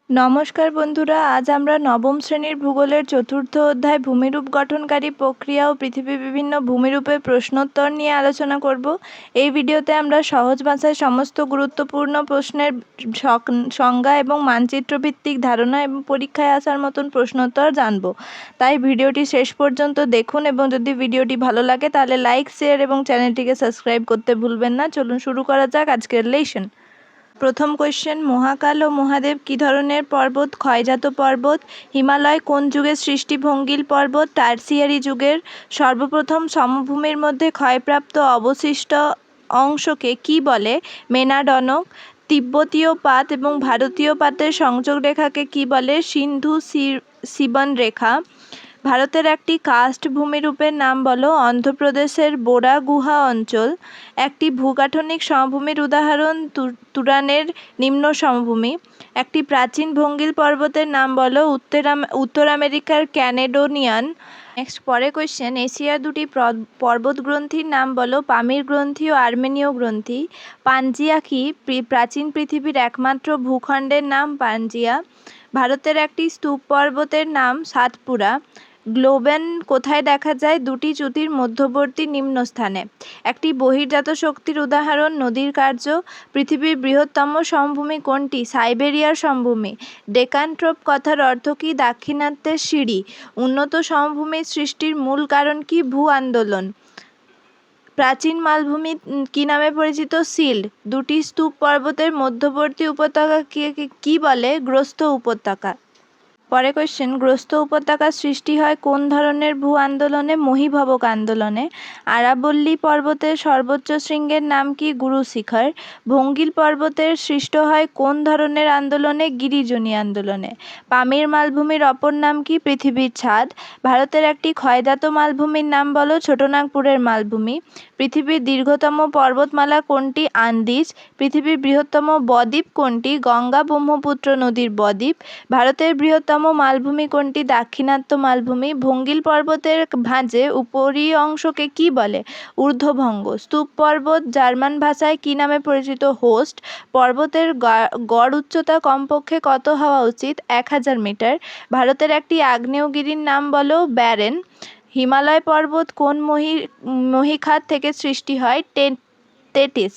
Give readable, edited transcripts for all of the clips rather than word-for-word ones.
নমস্কার বন্ধুরা, আজ আমরা নবম শ্রেণীর ভূগোলের চতুর্থ অধ্যায় ভূমিরূপ গঠনকারী প্রক্রিয়া ও পৃথিবীর বিভিন্ন ভূমিরূপের প্রশ্নোত্তর নিয়ে আলোচনা করব। এই ভিডিওতে আমরা সহজ ভাষায় সমস্ত গুরুত্বপূর্ণ প্রশ্নের সংজ্ঞা এবং মানচিত্রভিত্তিক ধারণা এবং পরীক্ষায় আসার মতন প্রশ্নোত্তর জানব। তাই ভিডিওটি শেষ পর্যন্ত দেখুন এবং যদি ভিডিওটি ভালো লাগে তাহলে লাইক, শেয়ার এবং চ্যানেলটিকে সাবস্ক্রাইব করতে ভুলবেন না। চলুন শুরু করা যাক আজকের লেসন। প্রথম কোয়েশ্চেন, মহাকাল ও মহাদেব কী ধরনের পর্বত? ক্ষয়জাত পর্বত। হিমালয় কোন যুগের সৃষ্টি? ভঙ্গিল পর্বত টারসিয়ারি যুগের। সর্বপ্রথম সমভূমির মধ্যে ক্ষয়প্রাপ্ত অবশিষ্ট অংশকে কি বলে? মেনাডনক। তিব্বতীয় পাত এবং ভারতীয় পাতের সংযোগ রেখাকে কি বলে? সিন্ধু সিবন রেখা। ভারতের একটি কার্স্ট ভূমিরূপের নাম বলো। অন্ধ্রপ্রদেশের বোরা গুহা অঞ্চল। একটি ভূগাঠনিক সমভূমির উদাহরণ। তুরানের নিম্ন সমভূমি। একটি প্রাচীন ভঙ্গিল পর্বতের নাম বলো। উত্তর আমেরিকার ক্যানেডোনিয়ান। নেক্সট পরের কোয়েশ্চেন, এশিয়ার দুটি পর্বত গ্রন্থির নাম বলো। পামির গ্রন্থি ও আর্মেনীয় গ্রন্থি। পাঞ্জিয়া কি? প্রাচীন পৃথিবীর একমাত্র ভূখণ্ডের নাম পাঞ্জিয়া। ভারতের একটি স্তূপ পর্বতের নাম সাতপুরা। গ্লোবেন কোথায় দেখা যায়? দুটি চ্যুতির মধ্যবর্তী নিম্নস্থানে। একটি বহির্জাত শক্তির উদাহরণ। নদীর কার্য। পৃথিবীর বৃহত্তম সমভূমি কোনটি? সাইবেরিয়ার সমভূমি। ডেকানট্রপ কথার অর্থ কী? দাক্ষিণাত্যের সিঁড়ি। উন্নত সমভূমির সৃষ্টির মূল কারণ কি? ভূ আন্দোলন। প্রাচীন মালভূমি কি নামে পরিচিত? সিল্ড। দুটি স্তূপ পর্বতের মধ্যবর্তী উপত্যকা কি বলে? গ্রস্ত উপত্যকা। পরে কোয়েশ্চেন, গ্রস্ত উপত্যকার সৃষ্টি হয় কোন ধরনের ভূ আন্দোলনে? মহীভবক আন্দোলনে। আরাবল্লী পর্বতের সর্বোচ্চ শৃঙ্গের নাম কি? গুরু শিখর। ভঙ্গিল পর্বতের সৃষ্ট হয় কোন ধরনের আন্দোলনে? গিরিজনী আন্দোলনে। পামির মালভূমির অপর নাম কি? পৃথিবীর ছাদ। ভারতের একটি ক্ষয়জাত মালভূমির নাম বলো। ছোটনাগপুরের মালভূমি। পৃথিবীর দীর্ঘতম পর্বতমালা কোনটি? আন্দিজ। পৃথিবীর বৃহত্তম বদ্বীপ কোনটি? গঙ্গা ব্রহ্মপুত্র নদীর বদ্বীপ। ভারতের বৃহত্তম মালভূমি কোনটি? দাক্ষিণাত্য মালভূমি। ভঙ্গিল পর্বতের ভাঁজে উপরি অংশকে কি বলে? ঊর্ধ্বভঙ্গ। স্তূপ পর্বত জার্মান ভাষায় কি নামে পরিচিত? হোস্ট। পর্বতের গড় উচ্চতা কমপক্ষে কত হওয়া উচিত? 1000 মিটার। ভারতের একটি আগ্নেয়গিরির নাম বলো। ব্যারেন। হিমালয় পর্বত কোন মহীখাত থেকে সৃষ্টি হয়? তেটিস।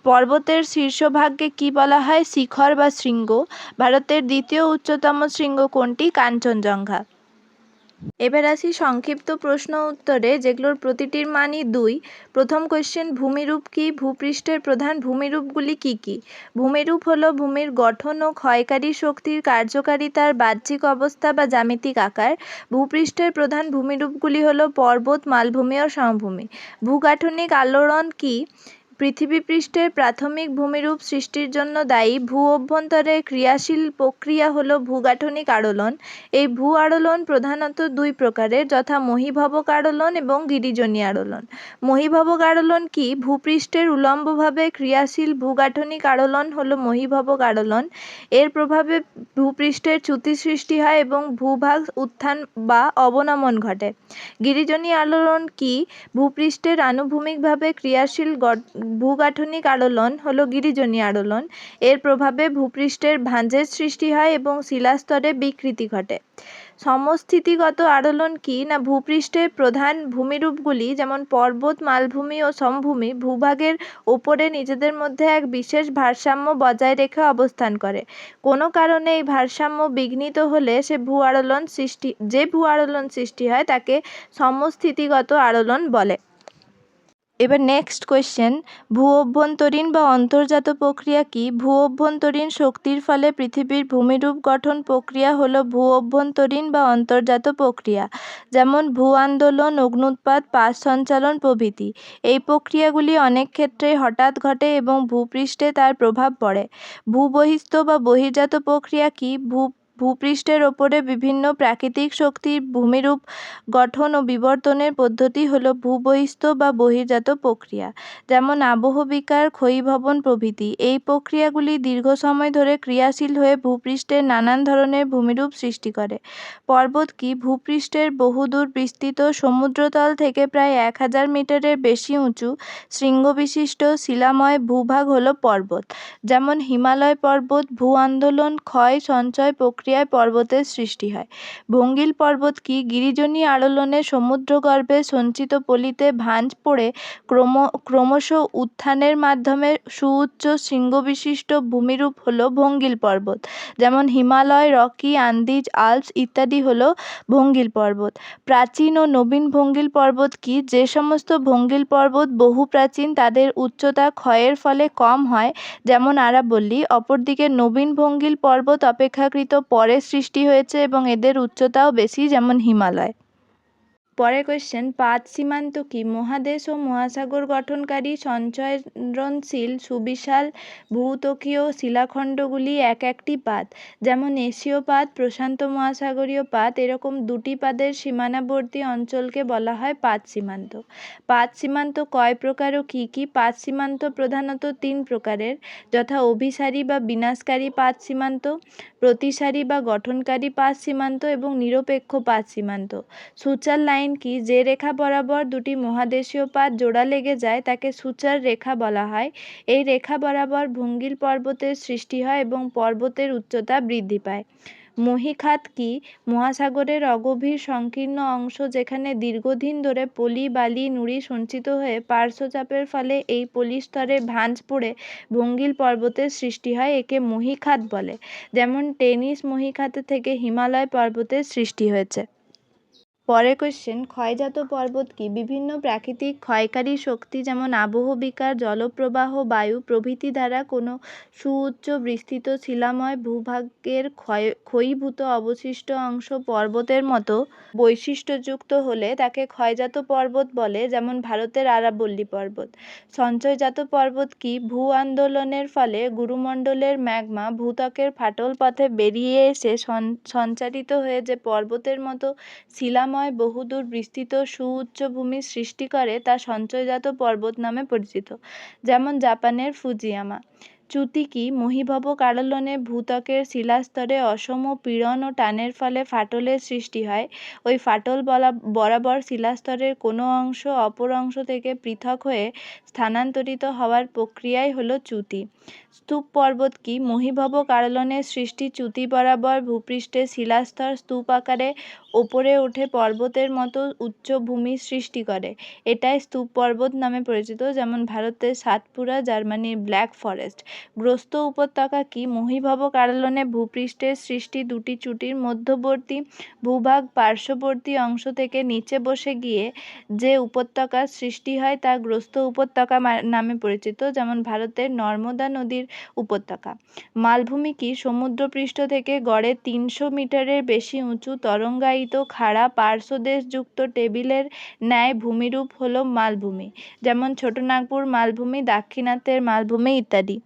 পর্বতের শীর্ষভাগকে কি বলা হয়? শিখর বা শৃঙ্গ। ভারতের দ্বিতীয় উচ্চতম শৃঙ্গ কোনটি? কাঞ্চনজঙ্ঘা। এবার আসি সংক্ষিপ্ত প্রশ্ন উত্তরে, যেগুলোর প্রতিটির মানই 2। প্রথম কোয়েশ্চেন, ভূমিরূপ কি? ভূপৃষ্ঠের প্রধান ভূমিরূপগুলি কি কি? ভূমিরূপ হলো ভূমির গঠন ও ক্ষয়কারী শক্তির কার্যকারিতার বাহ্যিক অবস্থা বা জ্যামিতিক আকার। ভূপৃষ্ঠের প্রধান ভূমিরূপগুলি হলো পর্বত, মালভূমি ও সমভূমি। ভূগাঠনিক আলোড়ন কি? পৃথিবী পৃষ্ঠের প্রাথমিক ভূমিরূপ সৃষ্টির জন্য দায়ী ভূ অভ্যন্তরে ক্রিয়াশীল প্রক্রিয়া হল ভূগাঠনিক আলোড়ন। এই ভূ আলোড়ন প্রধানত 2 প্রকারের, যথা মহীভবক আলোড়ন এবং গিরিজনী আলোড়ন। মহীভবক আলোড়ন কি? ভূপৃষ্ঠের উল্লম্বভাবে ক্রিয়াশীল ভূগাঠনিক আলোড়ন হল মহীভবক আলোড়ন। এর প্রভাবে ভূপৃষ্ঠের চ্যুতি সৃষ্টি হয় এবং ভূভাগ উত্থান বা অবনমন ঘটে। গিরিজনী আলোড়ন কি? ভূপৃষ্ঠের আনুভূমিকভাবে ক্রিয়াশীল ভূগাঠনিক আলোড়ন হল গিরিজনী আলোড়ন। এর প্রভাবে ভূপৃষ্ঠের ভাঁজের সৃষ্টি হয় এবং শিলাস্তরে বিকৃতি ঘটে। সমস্থিতিগত আলোড়ন কি? না, ভূপৃষ্ঠের প্রধান ভূমিরূপগুলি যেমন পর্বত, মালভূমি ও সমভূমি ভূভাগের ওপরে নিজেদের মধ্যে এক বিশেষ ভারসাম্য বজায় রেখে অবস্থান করে। কোনো কারণে এই ভারসাম্য বিঘ্নিত হলে যে ভূ আলোড়ন সৃষ্টি হয় তাকে সমস্থিতিগত আলোড়ন বলে। এবার নেক্সট কোয়েশ্চেন, ভূ অভ্যন্তরীণ বা অন্তর্জাত প্রক্রিয়া কি? ভূ অভ্যন্তরীণ শক্তির ফলে পৃথিবীর ভূমিরূপ গঠন প্রক্রিয়া হল ভূ অভ্যন্তরীণ বা অন্তর্জাত প্রক্রিয়া, যেমন ভূ আন্দোলন, অগ্ন্যুৎপাত, পাশ সঞ্চালন প্রভৃতি। এই প্রক্রিয়াগুলি অনেক ক্ষেত্রেই হঠাৎ ঘটে এবং ভূপৃষ্ঠে তার প্রভাব পড়ে। ভূবহিস্থ বা বহির্জাত প্রক্রিয়া কি? ভূপৃষ্ঠের ওপরে বিভিন্ন প্রাকৃতিক শক্তির ভূমিরূপ গঠন ও বিবর্তনের পদ্ধতি হল ভূবহিস্থ বা বহির্জাত প্রক্রিয়া, যেমন আবহবিকার, ক্ষয়ীভবন প্রভৃতি। এই প্রক্রিয়াগুলি দীর্ঘ সময় ধরে ক্রিয়াশীল হয়ে ভূপৃষ্ঠের নানান ধরনের ভূমিরূপ সৃষ্টি করে। পর্বত কি? ভূপৃষ্ঠের বহুদূর বিস্তৃত সমুদ্রতল থেকে প্রায় 1000 মিটারের বেশি উঁচু শৃঙ্গবিশিষ্ট শিলাময় ভূভাগ হল পর্বত, যেমন হিমালয় পর্বত। ভূ-আন্দোলন, ক্ষয়, সঞ্চয় প্রক্রিয়ায় পর্বতের সৃষ্টি হয়। ভঙ্গিল পর্বত কি? গিরিজনী আলোড়নে সমুদ্রগর্ভে সঞ্চিত পলিতে ভাঁজ পড়ে ক্রমশ উত্থানের মাধ্যমে সুউচ্চ শৃঙ্গবিশিষ্ট ভূমিরূপ হল ভঙ্গিল পর্বত, যেমন হিমালয়, রকি, আন্দিজ, আল্পস ইত্যাদি হল ভঙ্গিল পর্বত। প্রাচীন ও নবীন ভঙ্গিল পর্বত কি? যে সমস্ত ভঙ্গিল পর্বত বহু প্রাচীন তাদের উচ্চতা ক্ষয়ের ফলে কম হয়, যেমন আরাবল্লী। অপরদিকে নবীন ভঙ্গিল পর্বত অপেক্ষাকৃত পরে সৃষ্টি হয়েছে এবং এদের উচ্চতাও বেশি, যেমন হিমালয়। পরের কোয়েশ্চেন, পাত সীমান্ত কি? মহাদেশ ও মহাসাগর গঠনকারী সঞ্চরণশীল সুবিশাল ভূত্বকীয় শিলাখণ্ডগুলি এক একটি পাত, যেমন এশীয় পাত, প্রশান্ত মহাসাগরীয় পাত। এরকম দুটি পাদের সীমানাবর্তী অঞ্চলকে বলা হয় পাত সীমান্ত। পাত সীমান্ত কয় প্রকার ও কী কী? পাত সীমান্ত প্রধানত 3 প্রকারের, যথা অভিসারী বা বিনাশকারী পাত সীমান্ত, প্রতিসারী বা গঠনকারী পাত সীমান্ত এবং নিরপেক্ষ পাত সীমান্ত। সূচার লাইন কি? যে রেখা বরাবর দুটি মহাদেশীয় পাত জোড়া লেগে যায় তাকে সূচার রেখা বলা হয়। এই রেখা বরাবর ভঙ্গিল পর্বতের সৃষ্টি হয় এবং পর্বতের উচ্চতা বৃদ্ধি পায়। মহীখাত কি? মহাসাগরের অগভীর সংকীর্ণ অংশ যেখানে দীর্ঘদিন ধরে পলি, বালি, নুড়ি সঞ্চিত হয়ে পার্শ্বচাপের ফলে এই পলিস্তরে ভাঁজ পড়ে ভঙ্গিল পর্বতের সৃষ্টি হয়, একে মহীখাত বলে। যেমন টেনিস মহীখাত থেকে হিমালয় পর্বতের সৃষ্টি হয়েছে। পরের কোয়েশ্চেন, ক্ষয়জাত পর্বত কি? বিভিন্ন প্রাকৃতিক ক্ষয়কারী শক্তি যেমন আবহবিকার, জলপ্রবাহ, বায়ু প্রভৃতি দ্বারা কোনো সুউচ্চ বিস্তৃত শিলাময় ভূভাগের ক্ষয়ীভূত অবশিষ্ট অংশ পর্বতের মতো বৈশিষ্ট্যযুক্ত হলে তাকে ক্ষয়জাত পর্বত বলে, যেমন ভারতের আরাবল্লী পর্বত। সঞ্চয়জাত পর্বত কি? ভূ আন্দোলনের ফলে গুরুমণ্ডলের ম্যাগমা ভূত্বকের ফাটল পথে বেরিয়ে এসে সঞ্চারিত হয়ে যে পর্বতের মতো শিলাময় বহুদূর বিস্তৃত সুউচ্চ ভূমির সৃষ্টি করে তা সঞ্চয়জাত পর্বত নামে পরিচিত, যেমন জাপানের ফুজিয়ামা। চ্যুতি কি? মহীভব কারলনে ভূত্বকের শিলাস্তরে অসম পীড়ন ও টানের ফলে ফাটলের সৃষ্টি হয়। ওই ফাটল বরাবর শিলাস্তরের কোনো অংশ অপর অংশ থেকে পৃথক হয়ে স্থানান্তরিত হওয়ার প্রক্রিয়াই হল চ্যুতি। স্তূপ পর্বত কি? মহীভব কারলনের সৃষ্টি চ্যুতি বরাবর ভূপৃষ্ঠের শিলাস্তর স্তূপ আকারে ওপরে উঠে পর্বতের মতো উচ্চ ভূমির সৃষ্টি করে। এটাই স্তূপ পর্বত নামে পরিচিত, যেমন ভারতের সাতপুরা, জার্মানির ব্ল্যাক ফরেস্ট। গ্রস্ত উপত্যকা কি? মহীভব কারলনে ভূপৃষ্ঠের সৃষ্টি দুটি চ্যুতির মধ্যবর্তী ভূভাগ পার্শ্ববর্তী অংশ থেকে নিচে বসে গিয়ে যে উপত্যকার সৃষ্টি হয় তা গ্রস্ত উপত্যকা নামে পরিচিত, যেমন ভারতের নর্মদা নদীর উপত্যকা। মালভূমি কি? সমুদ্রপৃষ্ঠ থেকে গড়ে 300 মিটারের বেশি উঁচু তরঙ্গায়িত খাড়া পার্শ্বদেশযুক্ত টেবিলের ন্যায় ভূমিরূপ হল মালভূমি, যেমন ছোটনাগপুর মালভূমি, দাক্ষিণাত্যের মালভূমি ইত্যাদি।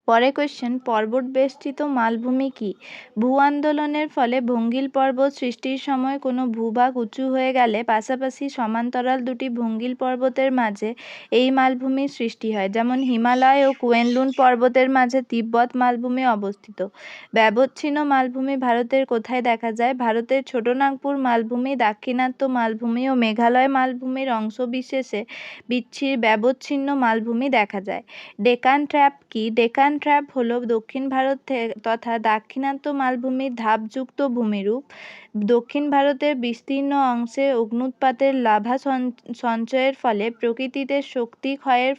পরের কোয়েশ্চেন, পর্বত বেষ্টিত মালভূমি কি? ভূ আন্দোলনের ফলে ভঙ্গিল পর্বত সৃষ্টির সময় কোনো ভূভাগ উঁচু হয়ে গেলে পাশাপাশি সমান্তরাল দুটি ভঙ্গিল পর্বতের মাঝে এই মালভূমির সৃষ্টি হয়, যেমন হিমালয় ও কুয়েনলুন পর্বতের মাঝে তিব্বত মালভূমি অবস্থিত। ব্যবচ্ছিন্ন মালভূমি ভারতের কোথায় দেখা যায়? ভারতের ছোটনাগপুর মালভূমি, দাক্ষিণাত্য মালভূমি ও মেঘালয় মালভূমির অংশবিশেষে ব্যবচ্ছিন্ন মালভূমি দেখা যায়। ডেকান ট্র্যাপ কি? ডেকান ট্র্যাপ হল দক্ষিণ ভারত তথা দাক্ষিণাত্য মালভূমির ধাপযুক্ত ভূমিরূপ। দক্ষিণ ভারতের বিস্তীর্ণ অংশে অগ্ন্যুৎপাতের লাভা সঞ্চয়ের ফলে প্রকৃতিতে শক্তি ক্ষয়ের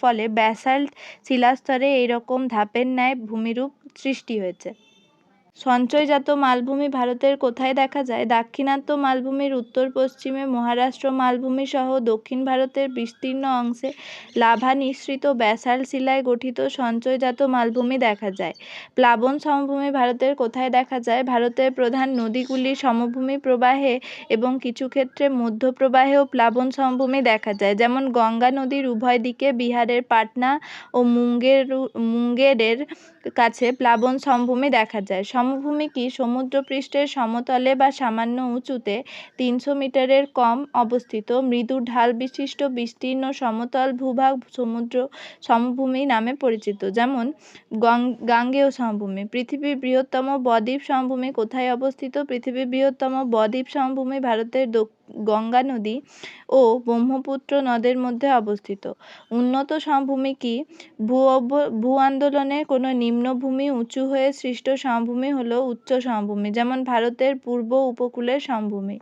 ফলে ব্যাসাল্ট শিলাস্তরে এইরকম ধাপের ন্যায় ভূমিরূপ সৃষ্টি হয়েছে। সঞ্চয়জাত মালভূমি ভারতের কোথায় দেখা যায়? দাক্ষিণাত্য মালভূমির উত্তর পশ্চিমে মহারাষ্ট্র মালভূমি সহ দক্ষিণ ভারতের বিস্তীর্ণ অংশে লাভা নিঃসৃত ব্যাসাল্ট শিলায় গঠিত সঞ্চয়জাত মালভূমি দেখা যায়। প্লাবন সমভূমি ভারতের কোথায় দেখা যায়? ভারতের প্রধান নদীগুলির সমভূমি প্রবাহে এবং কিছু ক্ষেত্রে মধ্য প্রবাহেও প্লাবন সমভূমি দেখা যায়, যেমন গঙ্গা নদীর উভয় দিকে বিহারের পাটনা ও মুঙ্গেরের কাছে প্লাবন সমভূমি দেখা যায়। সমভূমি কি সমুদ্রপৃষ্ঠের সমতলে বা সামান্য উঁচুতে 300 মিটারের কম অবস্থিত মৃদু ঢাল বিশিষ্ট বিস্তীর্ণ সমতল ভূভাগ সমভূমি নামে পরিচিত। যেমন গাঙ্গেয় সমভূমি। পৃথিবীর বৃহত্তম বদ্বীপ সমভূমি কোথায় অবস্থিত? পৃথিবীর বৃহত্তম বদ্বীপ সমভূমি ভারতের গঙ্গা নদী ও ব্রহ্মপুত্র নদের মধ্যে অবস্থিত। উন্নত সমভূমি কি ভূ আন্দোলনে কোনো নিম্নভূমি উঁচু হয়ে সৃষ্ট সমভূমি হলো উচ্চ সমভূমি, যেমন ভারতের পূর্ব উপকূলের সমভূমি।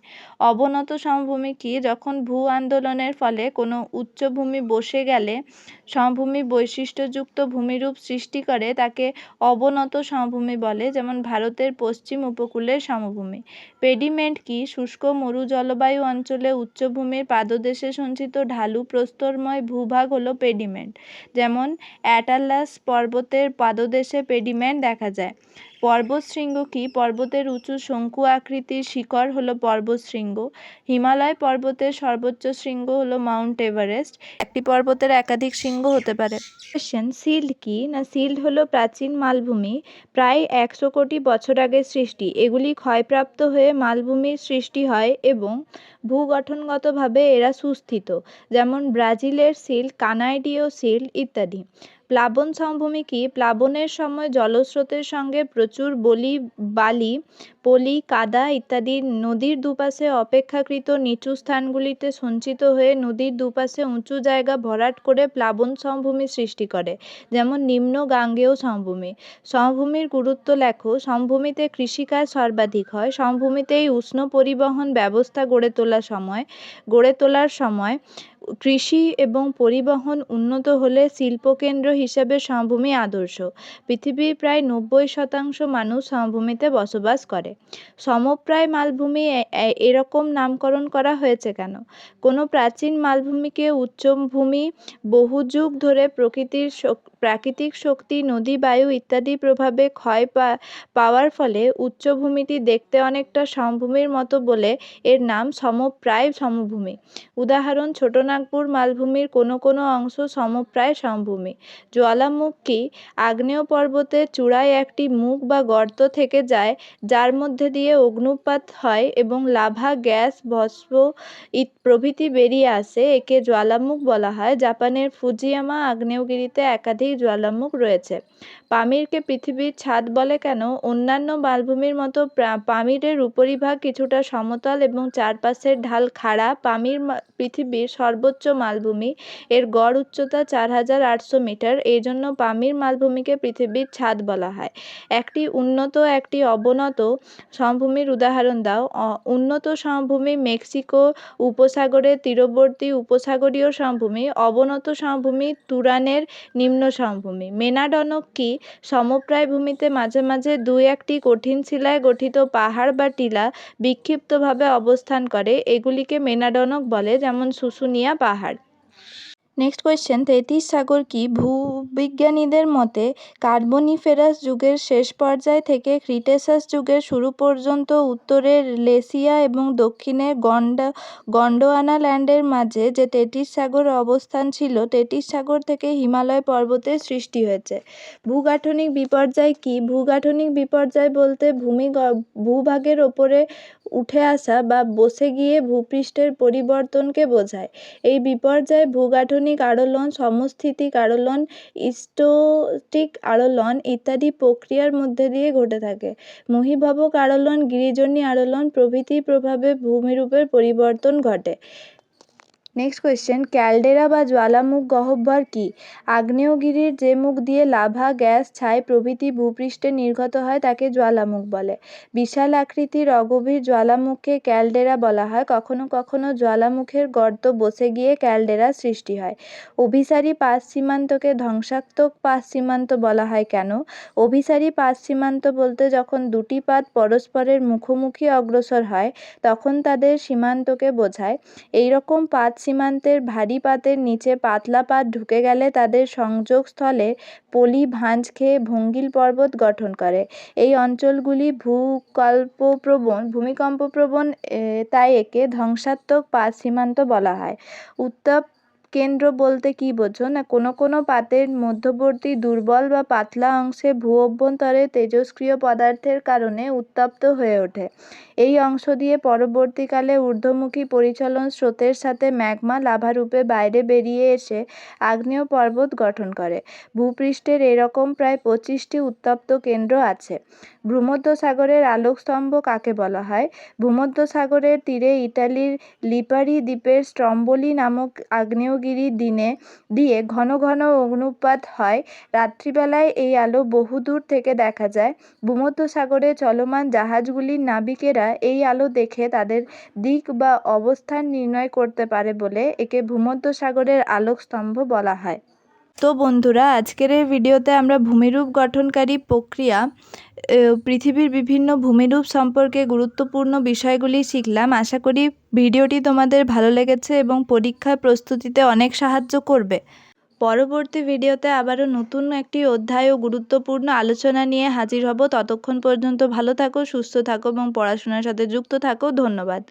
অবনত সমভূমি কি? যখন ভূ আন্দোলনের ফলে কোনো উচ্চভূমি বসে গেলে সমভূমি বৈশিষ্ট্যযুক্ত ভূমিরূপ সৃষ্টি করে তাকে অবনত সমভূমি বলে, যেমন ভারতের পশ্চিম উপকূলের সমভূমি। পেডিমেন্ট কি? শুষ্ক মরু জলবায়ু অঞ্চলে উচ্চভূমির পাদদেশে সঞ্চিত ঢালু প্রস্তরময় ভূভাগ হলো পেডিমেন্ট, যেমন অ্যাটলাস পর্বতের পাদদেশে পেডিমেন্ট দেখা যায়। পর্বতশৃঙ্গ কি? পর্বতের উঁচু শঙ্কু আকৃতির শিখর হলো পর্বতশৃঙ্গ। হিমালয় পর্বতের সর্বোচ্চ শৃঙ্গ হলো মাউন্ট এভারেস্ট। একটি পর্বতের একাধিক শৃঙ্গ হতে পারে। কোয়েশ্চেন, সিল্ট কি? না, সিল্ট হলো প্রাচীন মালভূমি, প্রায় 100 কোটি বছর আগে সৃষ্টি। এগুলি ক্ষয়প্রাপ্ত হয়ে মালভূমির সৃষ্টি হয় এবং ভূগঠনগতভাবে এরা সুস্থিত, যেমন ব্রাজিলের সিল্ট, কানাডীয় সিল্ট ইত্যাদি। প্লাবন সমভূমি কি? প্লাবনের সময় জলস্রোতের সঙ্গে প্রচুর বালি, পলি, কাদা ইত্যাদি নদীর দুপাশে অপেক্ষাকৃত নিচু স্থানগুলিতে সঞ্চিত হয়ে নদীর দুপাশে উঁচু জায়গা ভরাট করে প্লাবন সমভূমি সৃষ্টি করে, যেমন নিম্ন গাঙ্গেয় সমভূমি। সমভূমির গুরুত্ব লেখো। সমভূমিতে কৃষিকাজ সর্বাধিক হয়। সমভূমিতেই উষ্ণ পরিবহন ব্যবস্থা গড়ে তোলার সময় কৃষি এবং পরিবহন উন্নত হলে শিল্পকেন্দ্র হিসেবে সমভূমি আদর্শ। পৃথিবীর প্রায় 90% মানুষ সমভূমিতে বসবাস করে। সমপ্রায় মালভূমি এরকম নামকরণ করা হয়েছে কেন? কোনো প্রাচীন মালভূমিকে উচ্চভূমি বহু যুগ ধরে প্রাকৃতিক শক্তি, নদী, বায়ু ইত্যাদি প্রভাবে ক্ষয় পাওয়ার ফলে উচ্চভূমিটি দেখতে অনেকটা সমভূমির মতো বলে এর নাম সমপ্রায় সমভূমি। উদাহরণ, ছোটনাগপুর মালভূমির কোনো কোনো অংশ সমপ্রায় সমভূমি। জ্বালামুখ কি? আগ্নেয় পর্বতের চূড়ায় একটি মুখ বা গর্ত থেকে যায় যার মধ্যে দিয়ে অগ্ন্যুৎপাত হয় এবং লাভা, গ্যাস, ভস্ম প্রভৃতি বেরিয়ে আসে। একে জ্বালামুখ বলা হয়। জাপানের ফুজিয়ামা আগ্নেয়গিরিতে একাধিক জ্বালামুখ রয়েছে। পামিরকে পৃথিবীর ছাদ বলে কেন? অন্যান্য মালভূমির মতো পামিরের উপরিভাগ কিছুটা সমতল এবং চারপাশের ঢাল খাড়া। পামির পৃথিবীর সর্বোচ্চ মালভূমি। এর গড় উচ্চতা 4800 মিটার। এই জন্য পামির মালভূমিকে পৃথিবীর ছাদ বলা হয়। একটি উন্নত, একটি অবনত সমভূমির উদাহরণ দাও। উন্নত সমভূমি মেক্সিকো উপসাগরের তীরবর্তী উপসাগরীয় সমভূমি। অবনত সমভূমি তুরানের নিম্ন সমভূমি। মেনাডনক কি? সমপ্রায় ভূমিতে মাঝে মাঝে 2-1টি কঠিন শিলায় গঠিত পাহাড় বা টিলা বিক্ষিপ্তভাবে অবস্থান করে। এগুলিকে মেনাডনক বলে, যেমন শুশুনিয়া পাহাড়। নেক্সট কোয়েশ্চেন, তেথিস সাগর কি? ভূবিজ্ঞানীদের মতে কার্বনিফেরাস যুগের শেষ পর্যায় থেকে ক্রিটেসাস যুগের শুরু পর্যন্ত উত্তরের লেসিয়া এবং দক্ষিণের গন্ডোয়ানা ল্যান্ডের মাঝে যে তেথিস সাগর অবস্থান ছিল, তেথিস সাগর থেকে হিমালয় পর্বতের সৃষ্টি হয়েছে। ভূগাঠনিক বিপর্যয় কি? ভূগাঠনিক বিপর্যয় বলতে ভূভাগের ওপরে উঠে আসা বা বসে গিয়ে ভূপৃষ্ঠের পরিবর্তনকে বোঝায়। এই বিপর্যয় ভূগাঠনিক আলোড়ন, সমস্থিতিক আলোড়ন, স্ট্যাটিক আলোড়ন ইত্যাদি প্রক্রিয়ার মধ্যে দিয়ে ঘটে থাকে। মহীভবক আলোড়ন, গিরিজনী আলোড়ন প্রভৃতির প্রভাবে ভূমিরূপের পরিবর্তন ঘটে। নেক্সট কোয়েশ্চেন, ক্যালডেরা বা জ্বালামুখ গহ্বর কি? আগ্নেয়গিরির যে মুখ দিয়ে লাভা, গ্যাস, ছাই প্রভৃতি ভূপৃষ্ঠে নির্গত হয় তাকে জ্বালামুখ বলে। বিশাল আকৃতির অগভীর জ্বালামুখকে ক্যালডেরা বলা হয়। কখনো কখনো জ্বালামুখের গর্ত বসে গিয়ে ক্যালডেরা সৃষ্টি হয়। অভিসারী পাশ সীমান্তকে ধ্বংসাত্মক পাশ সীমান্ত বলা হয় কেন? অভিসারী পাশ সীমান্ত বলতে যখন দুটি পাত পরস্পরের মুখোমুখি অগ্রসর হয় তখন তাদের সীমান্তকে বোঝায়। এইরকম পাত সীমান্তের ভারী পাতের নিচে পাতলা পাত ঢুকে গেলে তাদের সংযোগস্থলে পলি ভাঁজ খেয়ে ভঙ্গিল পর্বত গঠন করে। এই অঞ্চলগুলি ভূমিকম্পপ্রবণ, তাই একে ধ্বংসাত্মক পাত সীমান্ত বলা হয়। উত্তপ্ত কেন্দ্র বলতে কী বোঝো? না কোনো পাতের মধ্যবর্তী দুর্বল বা পাতলা অংশে ভূ-অভ্যন্তরে তেজস্ক্রিয় পদার্থের কারণে উত্তপ্ত হয়ে ওঠে। এই অংশ দিয়ে পরবর্তীকালে ঊর্ধ্বমুখী পরিচলন স্রোতের সাথে ম্যাগমা লাভারূপে বাইরে বেরিয়ে এসে আগ্নেয় পর্বত গঠন করে। ভূপৃষ্ঠের এরকম প্রায় 25টি উত্তপ্ত কেন্দ্র আছে। ভূমধ্যসাগরের আলোকস্তম্ভ কাকে বলা হয়? ভূমধ্যসাগরের তীরে ইটালির লিপারি দ্বীপের স্ট্রম্বোলি নামক আগ্নেয়গিরি দিয়ে ঘন ঘন অগ্ন্যুৎপাত হয়। রাত্রিবেলায় এই আলো বহুদূর থেকে দেখা যায়। ভূমধ্যসাগরে চলমান জাহাজগুলির নাবিকেরা এই আলো দেখে তাদের দিক বা অবস্থান নির্ণয় করতে পারে বলে একে ভূমধ্যসাগরের আলোকস্তম্ভ বলা হয়। তো বন্ধুরা, আজকের এই ভিডিওতে আমরা ভূমিরূপ গঠনকারী প্রক্রিয়া, পৃথিবীর বিভিন্ন ভূমিরূপ সম্পর্কে গুরুত্বপূর্ণ বিষয়গুলি শিখলাম। আশা করি ভিডিওটি তোমাদের ভালো লেগেছে এবং পরীক্ষার প্রস্তুতিতে অনেক সাহায্য করবে। পরবর্তী ভিডিওতে আবারও নতুন একটি অধ্যায় ও গুরুত্বপূর্ণ আলোচনা নিয়ে হাজির হব। ততক্ষণ পর্যন্ত ভালো থাকো, সুস্থ থাকো এবং পড়াশোনার সাথে যুক্ত থাকো। ধন্যবাদ।